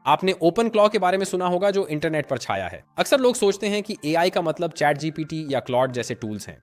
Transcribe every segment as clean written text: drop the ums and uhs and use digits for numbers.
आपने open claw के बारे में सुना होगा जो इंटरनेट पर छाया है। अक्सर लोग सोचते हैं कि एआई का मतलब चैट जीपीटी या क्लॉड जैसे टूल्स हैं।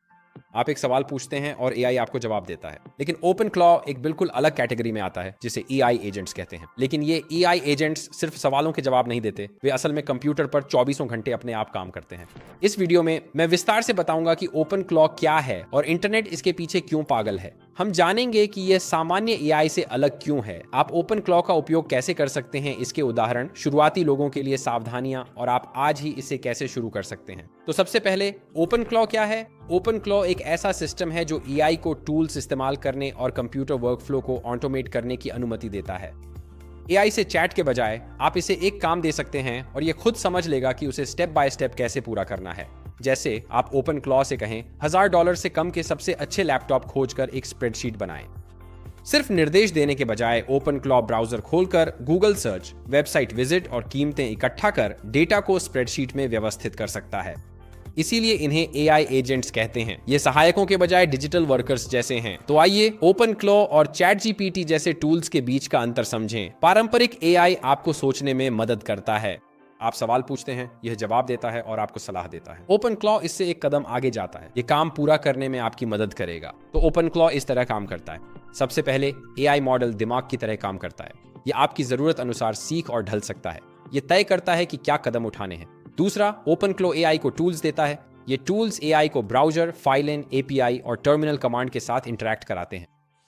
आप एक सवाल पूछते हैं और एआई आपको जवाब देता है। लेकिन ओपन क्लॉ एक बिल्कुल अलग कैटेगरी में आता है जिसे एआई एजेंट्स कहते हैं। लेकिन ये एआई एजेंट्स सिर्फ सवालों के जवाब नहीं देते, वे असल में कंप्यूटर पर 24 घंटे अपने आप काम करते हैं। इस वीडियो में मैं विस्तार से बताऊंगा कि ओपन क्लॉ क्या है और इंटरनेट इसके पीछे क्यों पागल है। हम जानेंगे कि यह सामान्य एआई से अलग क्यों है, आप ओपन क्लॉ का उपयोग कैसे कर सकते हैं, इसके उदाहरण, शुरुआती लोगों के लिए सावधानियां और आप आज ही इसे कैसे शुरू कर सकते हैं। तो सबसे पहले ओपन क्लॉ क्या है? ओपन क्लॉ एक ऐसा सिस्टम है जो एआई को टूल्स इस्तेमाल करने और कंप्यूटर वर्कफ्लो को ऑटोमेट करने की अनुमति देता है। एआई से चैट के बजाय आप इसे एक काम दे सकते हैं और यह खुद समझ लेगा कि उसे स्टेप बाय स्टेप कैसे पूरा करना है। जैसे आप ओपन क्लॉ से कहें, $1000 से कम के सबसे अच्छे लैपटॉप खोजकर एक स्प्रेडशीट बनाएं। सिर्फ निर्देश देने के बजाय ओपन क्लॉ ब्राउजर खोलकर गूगल सर्च, वेबसाइट विजिट और कीमतें इकट्ठा कर डेटा को स्प्रेडशीट में व्यवस्थित कर सकता है। इसीलिए इन्हें एआई एजेंट्स कहते हैं। ये सहायकों के बजाय डिजिटल वर्कर्स जैसे हैं। तो आइए ओपन क्लॉ और चैट जीपीटी जैसे टूल्स के बीच का अंतर समझें। पारंपरिक एआई आपको सोचने में मदद करता है। आप सवाल पूछते हैं, यह जवाब देता है और आपको सलाह देता है। ओपन क्लॉ इससे एक कदम आगे जाता है। ये काम पूरा करने में आपकी मदद करेगा। तो ओपन क्लॉ इस तरह काम करता है। सबसे पहले एआई मॉडल दिमाग की तरह काम करता है। ये आपकी जरूरत अनुसार सीख और ढल सकता है। ये तय करता है कि क्या कदम उठाने हैं। दूसरा, ओपन क्लॉ एआई को टूल्स देता है। ये टूल्स एआई को ब्राउजर, फाइलें, एपीआई और टर्मिनल कमांड के साथ इंटरैक्ट कराते हैं।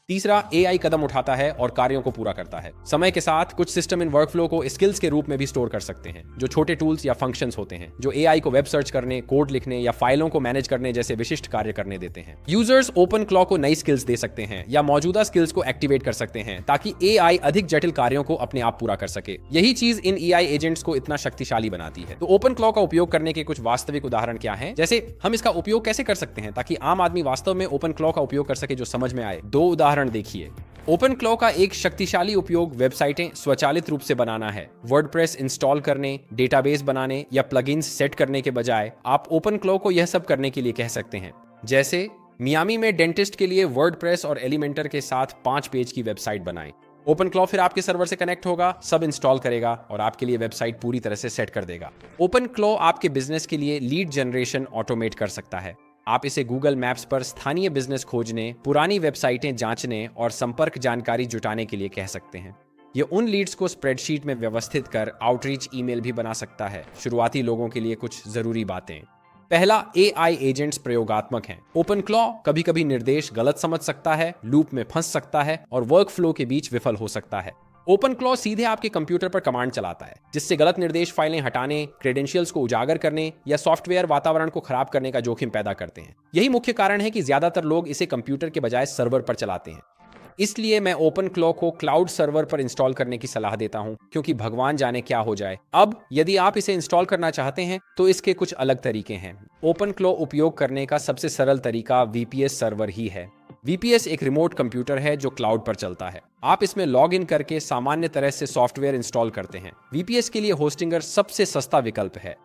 तीसरा, एआई कदम उठाता है और कार्यों को पूरा करता है। समय के साथ कुछ सिस्टम इन वर्कफ्लो को स्किल्स के रूप में भी स्टोर कर सकते हैं, जो छोटे टूल्स या फंक्शंस होते हैं जो एआई को वेब सर्च करने, कोड लिखने या फाइलों को मैनेज करने जैसे विशिष्ट कार्य करने देते हैं। यूजर्स ओपन क्लॉ को नई स्किल्स दे सकते हैं या मौजूदा स्किल्स को एक्टिवेट कर सकते हैं ताकि एआई अधिक जटिल कार्यों को अपने आप पूरा कर सके। यही चीज इन एआई एजेंट्स को इतना शक्तिशाली बनाती है। तो ओपन क्लॉ का उपयोग करने के कुछ वास्तविक उदाहरण क्या हैं? जैसे हम इसका उपयोग कैसे कर सकते हैं ताकि आम आदमी वास्तव में ओपन क्लॉ का उपयोग कर सके जो समझ में आए। 2 उदाहरण देखिए। ओपन क्लॉ का एक शक्तिशाली उपयोग वेबसाइटें स्वचालित रूप से बनाना है। वर्डप्रेस इंस्टॉल करने, डेटाबेस बनाने या प्लगइन्स सेट करने के बजाय आप ओपन क्लॉ को यह सब करने के लिए कह सकते हैं। जैसे मियामी में डेंटिस्ट के लिए वर्डप्रेस और एलिमेंटर के साथ 5 पेज की वेबसाइट बनाएं। ओपन क्लॉ फिर आपके सर्वर से कनेक्ट होगा, सब इंस्टॉल करेगा और आपके लिए वेबसाइट पूरी तरह से सेट कर देगा। ओपन क्लॉ आपके बिजनेस के लिए लीड जनरेशन ऑटोमेट कर सकता है। आप इसे गूगल मैप्स पर स्थानीय बिजनेस खोजने, पुरानी वेबसाइटें जांचने और संपर्क जानकारी जुटाने के लिए कह सकते हैं। ये उन लीड्स को स्प्रेडशीट में व्यवस्थित कर आउटरीच ईमेल भी बना सकता है। शुरुआती लोगों के लिए कुछ जरूरी बातें। पहला, एआई एजेंट्स प्रयोगात्मक हैं। ओपन क्लॉ कभी कभी निर्देश गलत समझ सकता है, लूप में फंस सकता है और वर्कफ्लो के बीच विफल हो सकता है। ओपन क्लॉ सीधे आपके कंप्यूटर पर कमांड चलाता है, जिससे गलत निर्देश फाइलें हटाने, क्रेडेंशियल्स को उजागर करने या सॉफ्टवेयर वातावरण को खराब करने का जोखिम पैदा करते हैं। यही मुख्य कारण है कि ज्यादातर लोग इसे कंप्यूटर के बजाय सर्वर पर चलाते हैं। इसलिए मैं ओपन क्लॉ को क्लाउड सर्वर पर इंस्टॉल करने की सलाह देता हूं, क्योंकि भगवान जाने क्या हो जाए। अब यदि आप इसे इंस्टॉल करना चाहते हैं तो इसके कुछ अलग तरीके हैं। ओपन क्लॉ उपयोग करने का सबसे सरल तरीका वीपीएस सर्वर ही है। वीपीएस एक रिमोट कंप्यूटर है जो क्लाउड पर चलता है। आप इसमें लॉग इन करके सामान्य तरह से सॉफ्टवेयर इंस्टॉल करते हैं। वीपीएस के लिए होस्टिंगर सबसे सस्ता विकल्प है।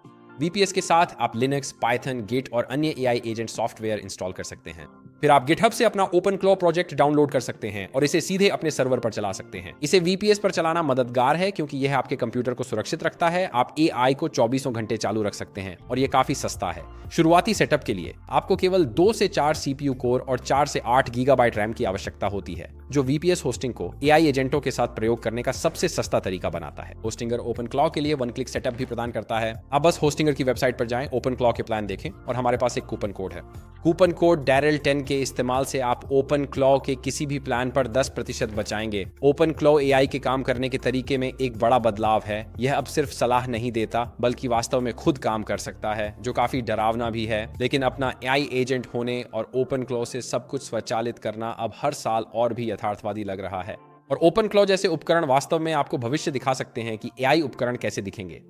वीपीएस के साथ आप लिनक्स, पाइथन, गिट और अन्य एआई एजेंट सॉफ्टवेयर इंस्टॉल कर सकते हैं। फिर आप गिटहब से अपना ओपन क्लॉ प्रोजेक्ट डाउनलोड कर सकते हैं और इसे सीधे अपने सर्वर पर चला सकते हैं। इसे वीपीएस पर चलाना मददगार है क्योंकि यह आपके कंप्यूटर को सुरक्षित रखता है। आप एआई को 24 घंटे चालू रख सकते हैं और यह काफी सस्ता है। शुरुआती सेटअप के लिए आपको केवल 2 से 4 सीपीयू कोर और 4 से 8 गीगाबाइट रैम की आवश्यकता होती है, जो वीपीएस होस्टिंग को एआई एजेंटों के साथ प्रयोग करने का सबसे सस्ता तरीका बनाता है। होस्टिंगर ओपन क्लॉ के लिए 1 क्लिक सेटअप भी प्रदान करता है। आप बस होस्टिंगर की वेबसाइट पर जाएं, ओपन क्लॉ के प्लान देखें और हमारे पास एक कूपन कोड है। कूपन कोड DARREL10 के इस्तेमाल से आप ओपन क्लॉ के किसी भी प्लान पर 10% बचाएंगे। ओपन क्लॉ एआई के काम करने के तरीके में एक बड़ा बदलाव है। यह अब सिर्फ सलाह नहीं देता बल्कि वास्तव में खुद काम कर सकता है, जो काफी डरावना भी है। लेकिन अपना एआई एजेंट होने और ओपन क्लॉ से सब कुछ स्वचालित करना अब हर साल और भी यथार्थवादी लग रहा है। और ओपन क्लॉ जैसे उपकरण वास्तव में आपको भविष्य दिखा सकते हैं कि एआई उपकरण कैसे दिखेंगे।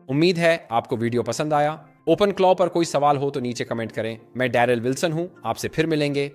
उम्मीद है आपको वीडियो पसंद आया। ओपन क्लॉ पर कोई सवाल हो तो नीचे कमेंट करें। मैं डैरेल विल्सन हूं, आपसे फिर मिलेंगे।